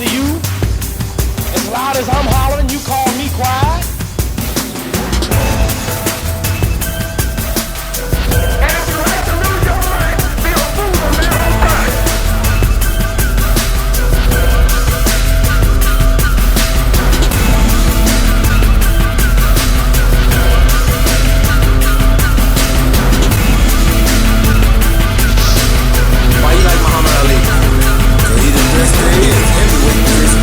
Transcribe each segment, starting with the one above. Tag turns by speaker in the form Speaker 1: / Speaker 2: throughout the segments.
Speaker 1: to you. As loud as I'm hollering, you call me quiet. And if you like to lose your mind, be a fool on their own time.
Speaker 2: Why you like Muhammad Ali? Cause he the best there is. Heavyweight is.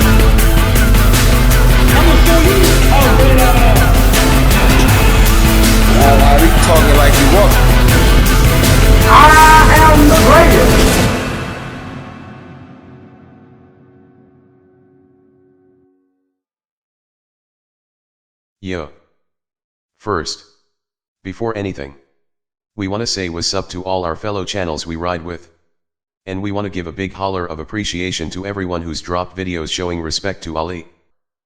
Speaker 1: I'm gonna show you how great I am.
Speaker 2: Ali talking like he walk.
Speaker 1: I am the greatest.
Speaker 3: Yo. First, before anything, we wanna say what's up to all our fellow channels we ride with. And we wanna give a big holler of appreciation to everyone who's dropped videos showing respect to Ali.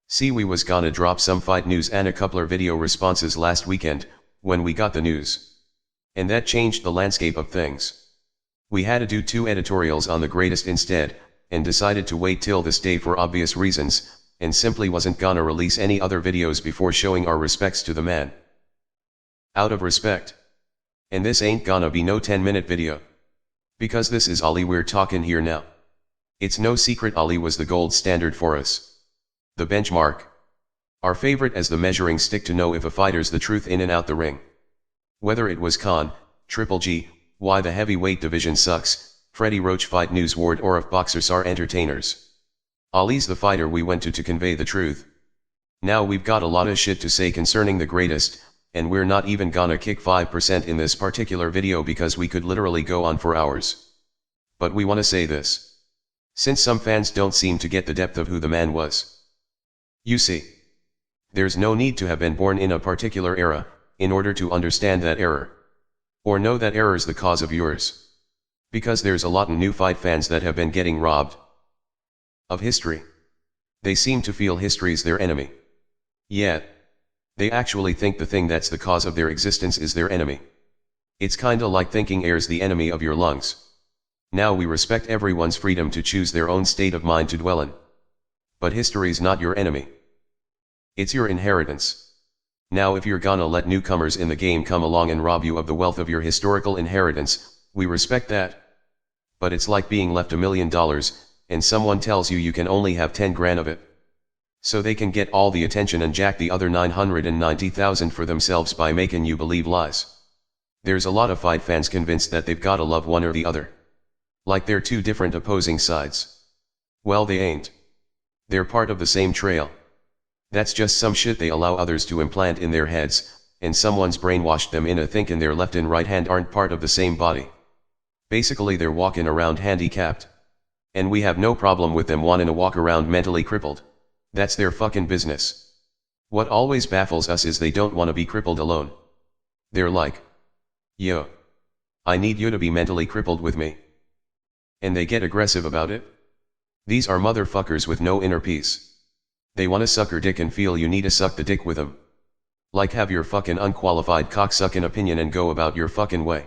Speaker 3: See, we was gonna drop some fight news and a coupler video responses last weekend, when we got the news. And that changed the landscape of things. We had to do 2 editorials on the greatest instead, and decided to wait till this day for obvious reasons, and simply wasn't gonna release any other videos before showing our respects to the man. Out of respect. And this ain't gonna be no 10-minute video. Because this is Ali we're talking here now. It's no secret Ali was the gold standard for us. The benchmark. Our favorite as the measuring stick to know if a fighter's the truth in and out the ring. Whether it was Khan, Triple G, why the heavyweight division sucks, Freddie Roach Fight News Ward, or if boxers are entertainers. Ali's the fighter we went to convey the truth. Now we've got a lot of shit to say concerning the greatest, and we're not even gonna kick 5% in this particular video because we could literally go on for hours. But we wanna say this. Since some fans don't seem to get the depth of who the man was. You see. There's no need to have been born in a particular era, in order to understand that error. Or know that error's the cause of yours. Because there's a lot of new fight fans that have been getting robbed of history. They seem to feel history's their enemy. Yet, they actually think the thing that's the cause of their existence is their enemy. It's kinda like thinking air's the enemy of your lungs. Now we respect everyone's freedom to choose their own state of mind to dwell in. But history's not your enemy. It's your inheritance. Now if you're gonna let newcomers in the game come along and rob you of the wealth of your historical inheritance, we respect that. But it's like being left $1 million, and someone tells you you can only have 10 grand of it. So they can get all the attention and jack the other 990,000 for themselves by making you believe lies. There's a lot of fight fans convinced that they've gotta love one or the other. Like they're 2 different opposing sides. Well, they ain't. They're part of the same trail. That's just some shit they allow others to implant in their heads, and someone's brainwashed them into thinking their left and right hand aren't part of the same body. Basically they're walking around handicapped. And we have no problem with them wanting to walk around mentally crippled. That's their fucking business. What always baffles us is they don't want to be crippled alone. They're like, yo, I need you to be mentally crippled with me. And they get aggressive about it. These are motherfuckers with no inner peace. They wanna suck your dick and feel you need to suck the dick with them. Like have your fucking unqualified cocksucking opinion and go about your fucking way.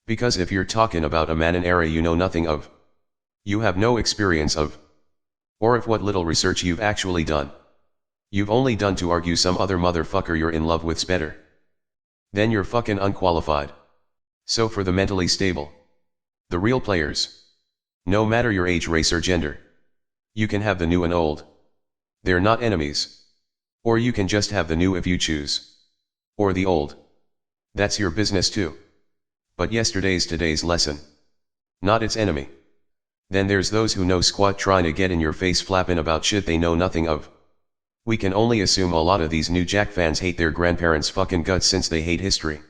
Speaker 3: Because if you're talking about a man and era you know nothing of. You have no experience of. Or if what little research you've actually done. You've only done to argue some other motherfucker you're in love with's better. Then you're fucking unqualified. So for the mentally stable. The real players. No matter your age, race or gender. You can have the new and old. They're not enemies. Or you can just have the new if you choose. Or the old. That's your business too. But yesterday's today's lesson. Not its enemy. Then there's those who know squat trying to get in your face flapping about shit they know nothing of. We can only assume a lot of these new Jack fans hate their grandparents' fucking guts since they hate history.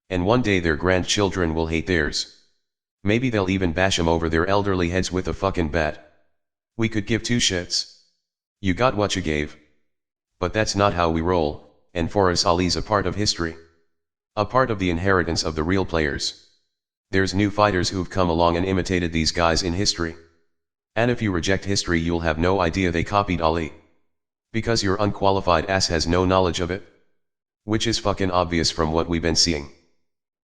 Speaker 3: And one day their grandchildren will hate theirs. Maybe they'll even bash them over their elderly heads with a fucking bat. We could give 2 shits. You got what you gave. But that's not how we roll, and for us Ali's a part of history. A part of the inheritance of the real players. There's new fighters who've come along and imitated these guys in history. And if you reject history you'll have no idea they copied Ali. Because your unqualified ass has no knowledge of it. Which is fucking obvious from what we've been seeing.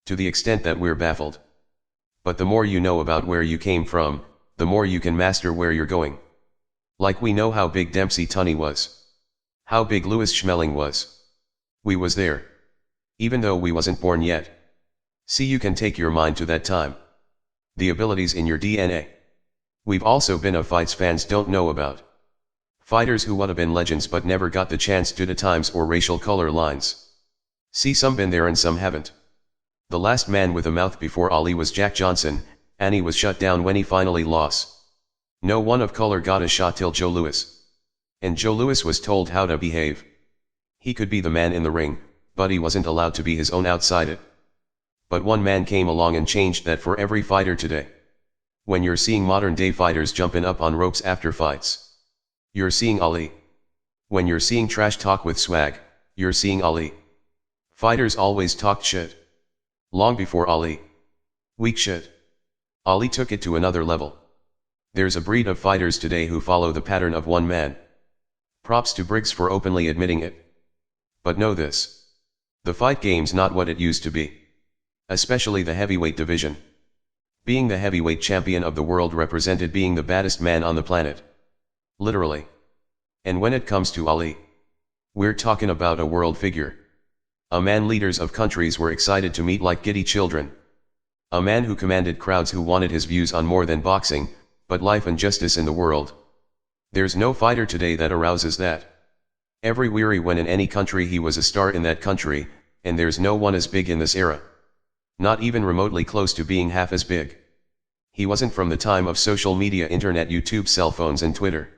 Speaker 3: To the extent that we're baffled. But the more you know about where you came from, the more you can master where you're going. Like we know how big Dempsey Tunney was. How big Louis Schmeling was. We was there. Even though we wasn't born yet. See, you can take your mind to that time. The abilities in your DNA. We've also been of fights fans don't know about. Fighters who would have been legends but never got the chance due to times or racial color lines. See, some been there and some haven't. The last man with a mouth before Ali was Jack Johnson, and he was shut down when he finally lost. No one of color got a shot till Joe Louis. And Joe Louis was told how to behave. He could be the man in the ring, but he wasn't allowed to be his own outside it. But one man came along and changed that for every fighter today. When you're seeing modern day fighters jumping up on ropes after fights, you're seeing Ali. When you're seeing trash talk with swag, you're seeing Ali. Fighters always talked shit. Long before Ali. Weak shit. Ali took it to another level. There's a breed of fighters today who follow the pattern of one man. Props to Briggs for openly admitting it. But know this. The fight game's not what it used to be. Especially the heavyweight division. Being the heavyweight champion of the world represented being the baddest man on the planet. Literally. And when it comes to Ali, we're talking about a world figure. A man leaders of countries were excited to meet like giddy children. A man who commanded crowds who wanted his views on more than boxing, but life and justice in the world. There's no fighter today that arouses that. Every weary when in any country he was a star in that country, and there's no one as big in this era. Not even remotely close to being half as big. He wasn't from the time of social media, internet, YouTube, cell phones and Twitter.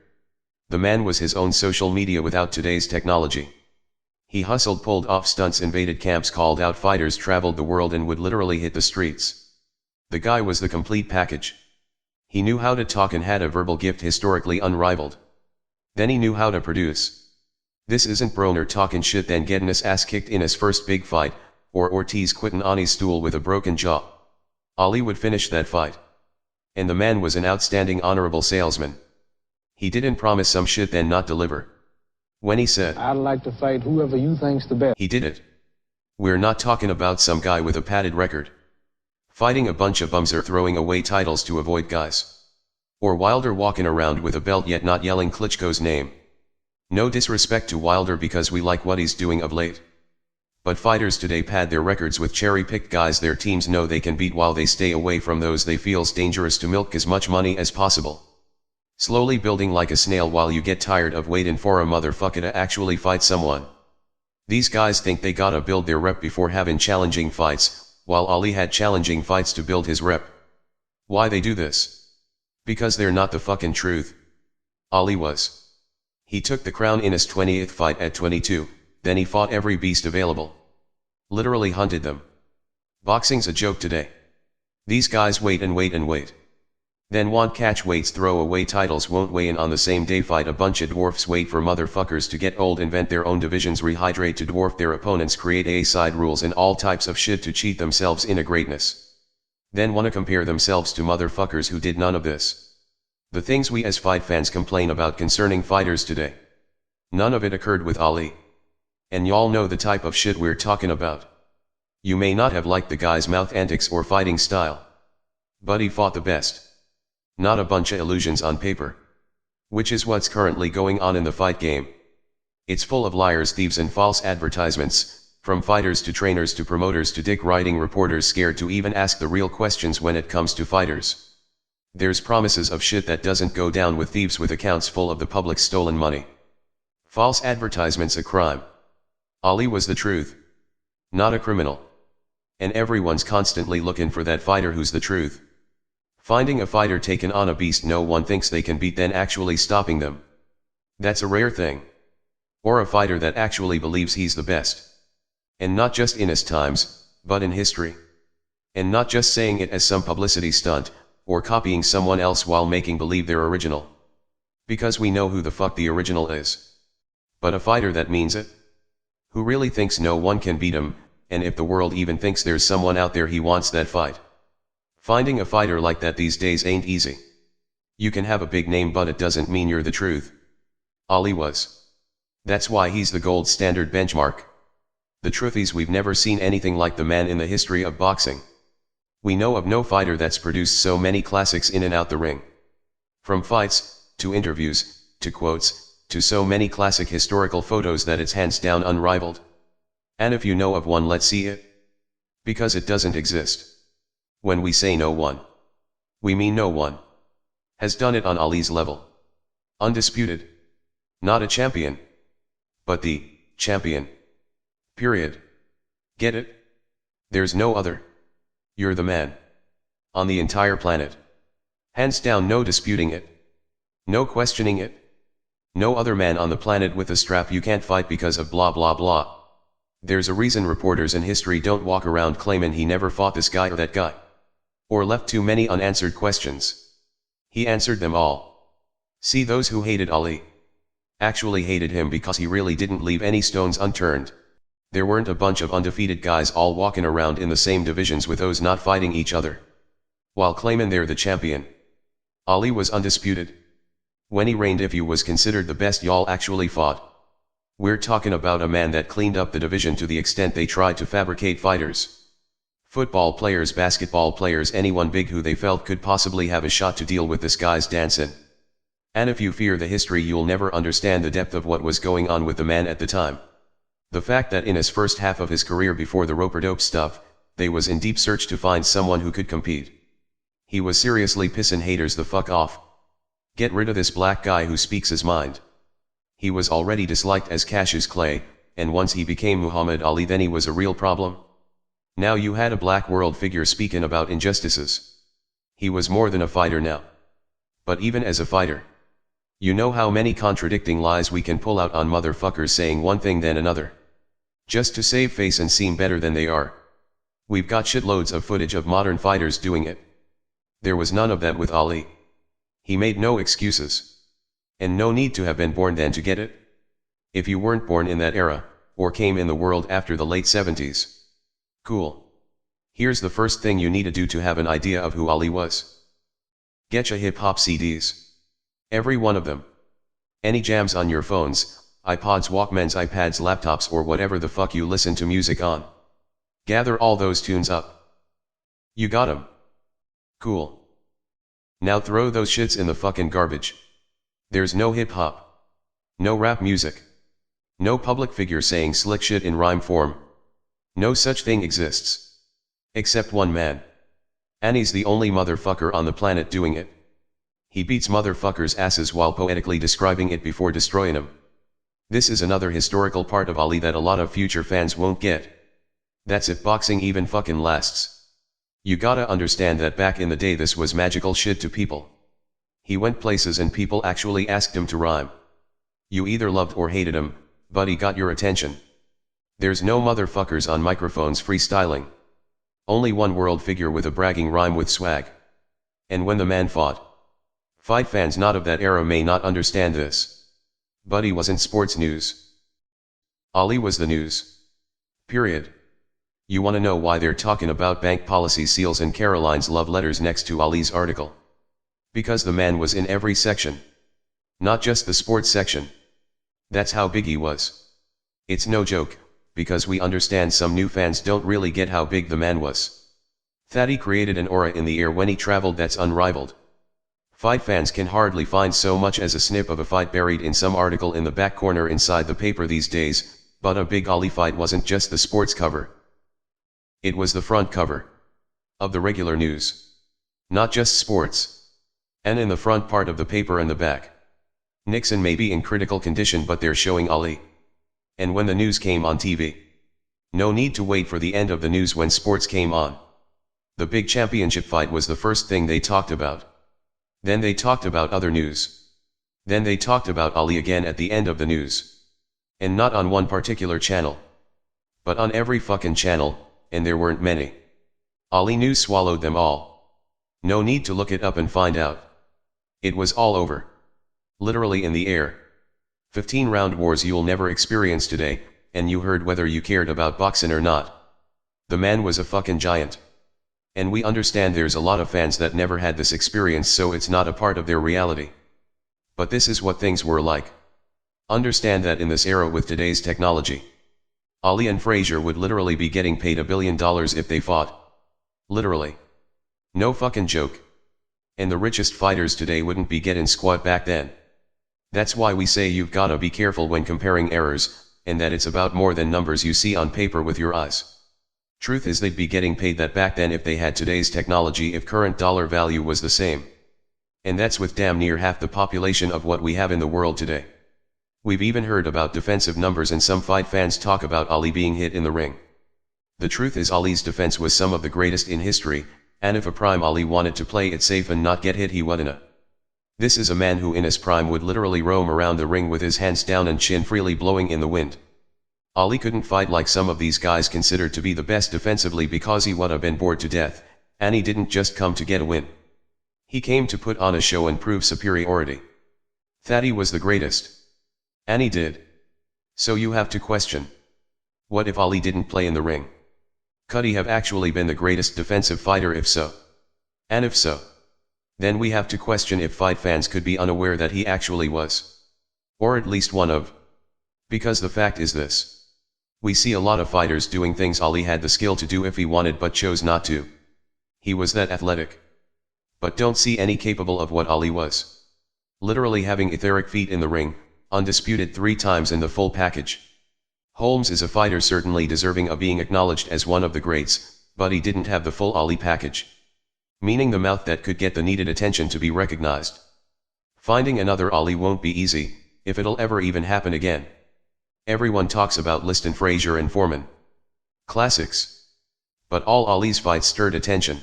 Speaker 3: The man was his own social media without today's technology. He hustled, pulled off stunts, invaded camps, called out fighters, traveled the world and would literally hit the streets. The guy was the complete package. He knew how to talk and had a verbal gift historically unrivaled. Then he knew how to produce. This isn't Broner talking shit then getting his ass kicked in his first big fight, or Ortiz quitting on his stool with a broken jaw. Ali would finish that fight. And the man was an outstanding honorable salesman. He didn't promise some shit then not deliver. When he said,
Speaker 4: "I'd like to fight whoever you think's the best,"
Speaker 3: he did it. We're not talking about some guy with a padded record. Fighting a bunch of bums or throwing away titles to avoid guys. Or Wilder walking around with a belt yet not yelling Klitschko's name. No disrespect to Wilder because we like what he's doing of late. But fighters today pad their records with cherry-picked guys their teams know they can beat while they stay away from those they feel's dangerous to milk as much money as possible. Slowly building like a snail while you get tired of waiting for a motherfucker to actually fight someone. These guys think they gotta build their rep before having challenging fights, while Ali had challenging fights to build his rep. Why they do this? Because they're not the fucking truth. Ali was. He took the crown in his 20th fight at 22, then he fought every beast available. Literally hunted them. Boxing's a joke today. These guys wait and wait and wait. Then want catch weights, throw away titles, won't weigh in on the same day, fight a bunch of dwarfs, wait for motherfuckers to get old, invent their own divisions, rehydrate to dwarf their opponents, create A-side rules and all types of shit to cheat themselves into greatness. Then wanna compare themselves to motherfuckers who did none of this. The things we as fight fans complain about concerning fighters today. None of it occurred with Ali. And y'all know the type of shit we're talking about. You may not have liked the guy's mouth antics or fighting style. But he fought the best. Not a bunch of illusions on paper. Which is what's currently going on in the fight game. It's full of liars, thieves and false advertisements, from fighters to trainers to promoters to dick riding reporters scared to even ask the real questions when it comes to fighters. There's promises of shit that doesn't go down with thieves with accounts full of the public's stolen money. False advertisements a crime. Ali was the truth. Not a criminal. And everyone's constantly looking for that fighter who's the truth. Finding a fighter taken on a beast no one thinks they can beat, then actually stopping them. That's a rare thing. Or a fighter that actually believes he's the best. And not just in his times, but in history. And not just saying it as some publicity stunt, or copying someone else while making believe they're original. Because we know who the fuck the original is. But a fighter that means it. Who really thinks no one can beat him, and if the world even thinks there's someone out there he wants that fight. Finding a fighter like that these days ain't easy. You can have a big name but it doesn't mean you're the truth. Ali was. That's why he's the gold standard benchmark. The truth is we've never seen anything like the man in the history of boxing. We know of no fighter that's produced so many classics in and out the ring. From fights, to interviews, to quotes, to so many classic historical photos that it's hands down unrivaled. And if you know of one, let's see it. Because it doesn't exist. When we say no one, we mean no one has done it on Ali's level. Undisputed. Not a champion, but the champion. Period. Get it? There's no other. You're the man. On the entire planet. Hands down, no disputing it. No questioning it. No other man on the planet with a strap you can't fight because of blah blah blah. There's a reason reporters in history don't walk around claiming he never fought this guy or that guy. Or left too many unanswered questions. He answered them all. See, those who hated Ali actually hated him because he really didn't leave any stones unturned. There weren't a bunch of undefeated guys all walking around in the same divisions with those not fighting each other, while claiming they're the champion. Ali was undisputed. When he reigned, if he was considered the best, y'all actually fought. We're talking about a man that cleaned up the division to the extent they tried to fabricate fighters. Football players, basketball players, anyone big who they felt could possibly have a shot to deal with this guy's dancing. And if you fear the history, you'll never understand the depth of what was going on with the man at the time. The fact that in his first half of his career before the rope-a-dope stuff, they was in deep search to find someone who could compete. He was seriously pissin' haters the fuck off. Get rid of this black guy who speaks his mind. He was already disliked as Cassius Clay, and once he became Muhammad Ali, then he was a real problem. Now you had a black world figure speaking about injustices. He was more than a fighter now. But even as a fighter, you know how many contradicting lies we can pull out on motherfuckers saying one thing then another, just to save face and seem better than they are. We've got shitloads of footage of modern fighters doing it. There was none of that with Ali. He made no excuses. And no need to have been born then to get it. If you weren't born in that era, or came in the world after the late 70s. Cool. Here's the first thing you need to do to have an idea of who Ali was. Get your hip-hop CDs. Every one of them. Any jams on your phones, iPods, Walkmans, iPads, laptops, or whatever the fuck you listen to music on. Gather all those tunes up. You got 'em. Cool. Now throw those shits in the fucking garbage. There's no hip-hop. No rap music. No public figure saying slick shit in rhyme form. No such thing exists. Except one man. And he's the only motherfucker on the planet doing it. He beats motherfuckers' asses while poetically describing it before destroying them. This is another historical part of Ali that a lot of future fans won't get. That's if boxing even fucking lasts. You gotta understand that back in the day this was magical shit to people. He went places and people actually asked him to rhyme. You either loved or hated him, but he got your attention. There's no motherfuckers on microphones freestyling. Only one world figure with a bragging rhyme with swag. And when the man fought, fight fans not of that era may not understand this, but he wasn't sports news. Ali was the news. Period. You wanna know why they're talking about bank policy seals and Caroline's love letters next to Ali's article? Because the man was in every section. Not just the sports section. That's how big he was. It's no joke, because we understand some new fans don't really get how big the man was. Thaddy created an aura in the air when he traveled that's unrivaled. Fight fans can hardly find so much as a snip of a fight buried in some article in the back corner inside the paper these days, but a big Ali fight wasn't just the sports cover. It was the front cover of the regular news. Not just sports. And in the front part of the paper and the back. Nixon may be in critical condition, but they're showing Ali. And when the news came on TV, no need to wait for the end of the news when sports came on. The big championship fight was the first thing they talked about. Then they talked about other news. Then they talked about Ali again at the end of the news. And not on one particular channel, but on every fucking channel, and there weren't many. Ali news swallowed them all. No need to look it up and find out. It was all over. Literally in the air. 15-round wars you'll never experience today, and you heard whether you cared about boxing or not. The man was a fucking giant. And we understand there's a lot of fans that never had this experience, so it's not a part of their reality. But this is what things were like. Understand that in this era with today's technology, Ali and Frazier would literally be getting paid $1 billion if they fought. Literally. No fucking joke. And the richest fighters today wouldn't be getting squat back then. That's why we say you've gotta be careful when comparing errors, and that it's about more than numbers you see on paper with your eyes. Truth is they'd be getting paid that back then if they had today's technology, if current dollar value was the same. And that's with damn near half the population of what we have in the world today. We've even heard about defensive numbers, and some fight fans talk about Ali being hit in the ring. The truth is Ali's defense was some of the greatest in history, and if a prime Ali wanted to play it safe and not get hit, he wouldn't. This is a man who in his prime would literally roam around the ring with his hands down and chin freely blowing in the wind. Ali couldn't fight like some of these guys considered to be the best defensively because he would have been bored to death, and he didn't just come to get a win. He came to put on a show and prove superiority. Thaddy was the greatest. And he did. So you have to question. What if Ali didn't play in the ring? Could he have actually been the greatest defensive fighter if so? And if so, then we have to question if fight fans could be unaware that he actually was. Or at least one of. Because the fact is this. We see a lot of fighters doing things Ali had the skill to do if he wanted but chose not to. He was that athletic. But don't see any capable of what Ali was. Literally having etheric feet in the ring, undisputed 3 times in the full package. Holmes is a fighter certainly deserving of being acknowledged as one of the greats, but he didn't have the full Ali package. Meaning the mouth that could get the needed attention to be recognized. Finding another Ali won't be easy, if it'll ever even happen again. Everyone talks about Liston, Frazier and Foreman. Classics. But all Ali's fights stirred attention.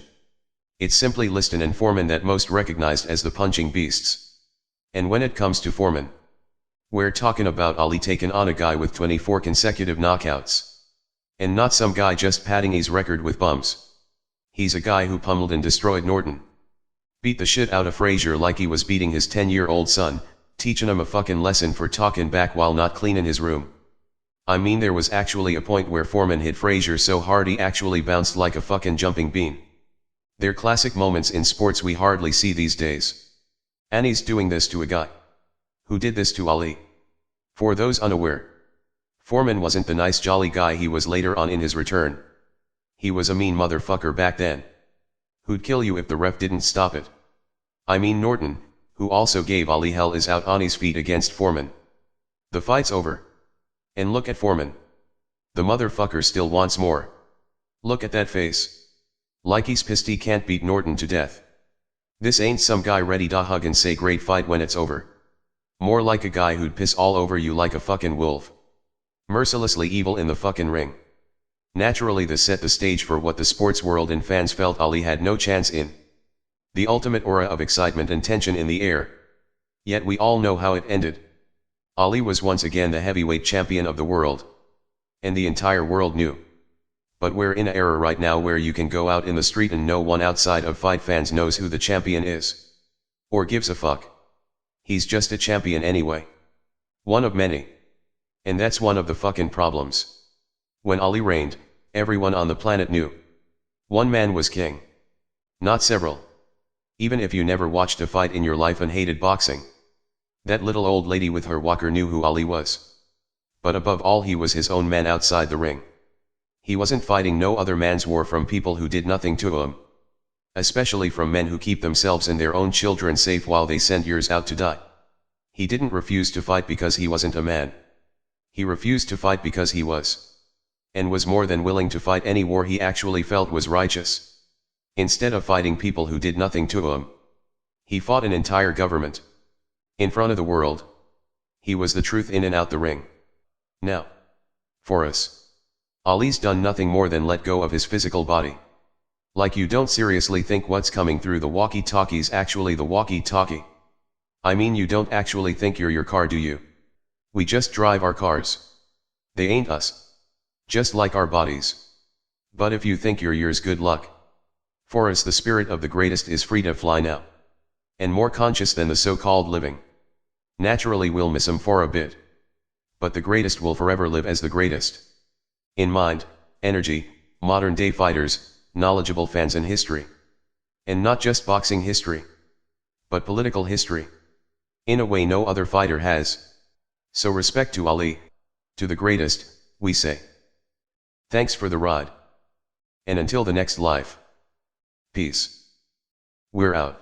Speaker 3: It's simply Liston and Foreman that most recognized as the punching beasts. And when it comes to Foreman, we're talking about Ali taking on a guy with 24 consecutive knockouts. And not some guy just padding his record with bums. He's a guy who pummeled and destroyed Norton. Beat the shit out of Frazier like he was beating his 10-year-old son, teaching him a fucking lesson for talking back while not cleaning his room. I mean, there was actually a point where Foreman hit Frazier so hard he actually bounced like a fucking jumping bean. They're classic moments in sports we hardly see these days. And he's doing this to a guy who did this to Ali. For those unaware, Foreman wasn't the nice jolly guy he was later on in his return. He was a mean motherfucker back then. Who'd kill you if the ref didn't stop it. I mean Norton, who also gave Ali hell, is out on his feet against Foreman. The fight's over. And look at Foreman. The motherfucker still wants more. Look at that face. Like he's pissed he can't beat Norton to death. This ain't some guy ready to hug and say great fight when it's over. More like a guy who'd piss all over you like a fucking wolf. Mercilessly evil in the fucking ring. Naturally this set the stage for what the sports world and fans felt Ali had no chance in. The ultimate aura of excitement and tension in the air. Yet we all know how it ended. Ali was once again the heavyweight champion of the world. And the entire world knew. But we're in an era right now where you can go out in the street and no one outside of fight fans knows who the champion is. Or gives a fuck. He's just a champion anyway. One of many. And that's one of the fucking problems. When Ali reigned, everyone on the planet knew. One man was king. Not several. Even if you never watched a fight in your life and hated boxing. That little old lady with her walker knew who Ali was. But above all, he was his own man outside the ring. He wasn't fighting no other man's war from people who did nothing to him. Especially from men who keep themselves and their own children safe while they send yours out to die. He didn't refuse to fight because he wasn't a man. He refused to fight because he was. And was more than willing to fight any war he actually felt was righteous. Instead of fighting people who did nothing to him, he fought an entire government. In front of the world. He was the truth in and out the ring. Now, for us, Ali's done nothing more than let go of his physical body. Like you don't seriously think what's coming through the walkie-talkie's actually the walkie-talkie. I mean, you don't actually think you're your car, do you? We just drive our cars. They ain't us. Just like our bodies. But if you think you're yours, good luck. For us the spirit of the greatest is free to fly now. And more conscious than the so-called living. Naturally we'll miss him for a bit. But the greatest will forever live as the greatest. In mind, energy, modern day fighters, knowledgeable fans in history. And not just boxing history. But political history. In a way no other fighter has. So respect to Ali, to the greatest, we say. Thanks for the ride. And until the next life. Peace. We're out.